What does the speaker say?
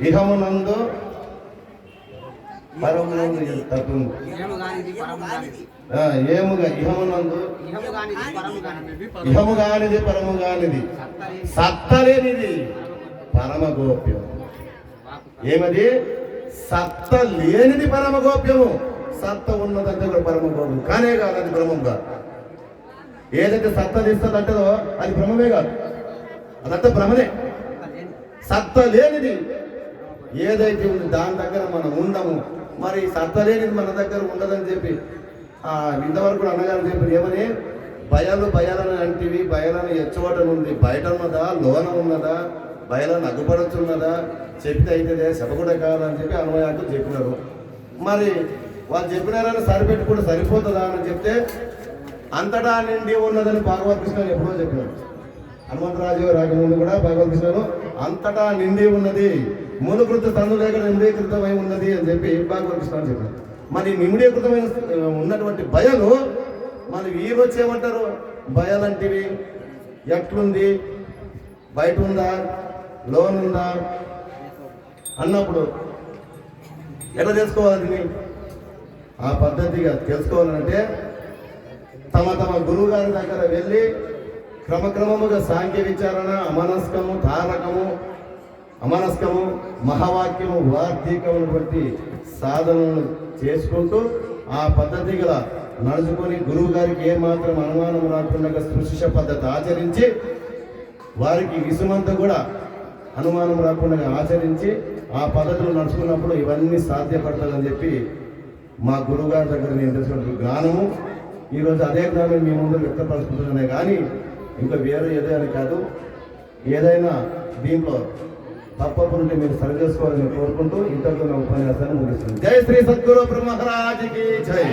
ఇహమునందు పరమునందు తత్వం ఏముగా ఇహమునందు ఇహము కానిది పరము కానిది సత్తలేనిది పరమ గోప్యం. ఏమది? సత్త లేనిది పరమ గోప్యము. సత్త ఉన్నదంటే కూడా పరమ గోప్యం కానే కాదు, అది బ్రహ్మం కాదు. ఏదైతే సత్త తీస్తుందంటదో అది బ్రహ్మమే కాదు, అదంతా బ్రహ్మనే. సత్త లేనిది ఏదైతే ఉంది దాని దగ్గర మనం ఉండము. మరి సత్త లేనిది మన దగ్గర ఉండదని చెప్పి ఇంతవరకు అన్నగారు చెప్పి ఏమని బయలను అంటివి, బయలను ఎచ్చవటనుంది, బయట ఉన్నదా లోన ఉన్నదా, బయలను అగ్గుపడుతున్నదా, చెప్తే అయితే చెప్పకుండా కాదని చెప్పి అన్వయాలు చెప్పినారు. మరి వాళ్ళు చెప్పినారని సరిపెట్టుకుంటే సరిపోతుందా అని చెప్తే అంతటా నిండి ఉన్నదని భగవద్కృష్ణ ఎప్పుడో చెప్పినారు. హనుమంతరాజు రాకముందు కూడా భగవద్కృష్ణను అంతటా నిండి ఉన్నది, మూలకృత తను లేక నిండీకృతమై ఉన్నది అని చెప్పి భగవద్కృష్ణ చెప్పారు. మరి నిండీకృతమైన ఉన్నటువంటి బయలు మరి వీరు వచ్చేమంటారు, బయలంటివి ఎట్లుంది, బయట ఉందా లోనుందా అన్నప్పుడు ఎట్లా తెలుసుకోవాలి? ఆ పద్ధతిగా తెలుసుకోవాలంటే తమ తమ గురువు గారి దగ్గర వెళ్ళి క్రమక్రమముగా సాంఖ్య విచారణ, అమనస్కము, తారకము, అమనస్కము, మహావాక్యము, వార్తీకమును బట్టి సాధనను చేసుకుంటూ ఆ పద్ధతి గల నడుచుకొని గురువు గారికి ఏమాత్రం అనుమానం రాకుండా సృష్టిష పద్ధతి ఆచరించి వారికి విసుమంతా కూడా అనుమానం రాకుండా ఆచరించి ఆ పద్ధతులు నడుచుకున్నప్పుడు ఇవన్నీ సాధ్యపడతాదని చెప్పి మా గురువు గారి దగ్గర నేను తెలిసినటువంటి జ్ఞానము ఈరోజు అదే జ్ఞానం మీ ముందు వ్యక్తపరుచుకుంటున్నానే కానీ ఇంకా వేరే ఏదైనా కాదు. ఏదైనా దీంట్లో తప్పకుండా మీరు సరి చేసుకోవాలని కోరుకుంటూ ఇంతకు నా ఉపన్యాసాన్ని ముగిస్తుంది. జై శ్రీ సద్గురు బ్రహ్మరాజుకి జై.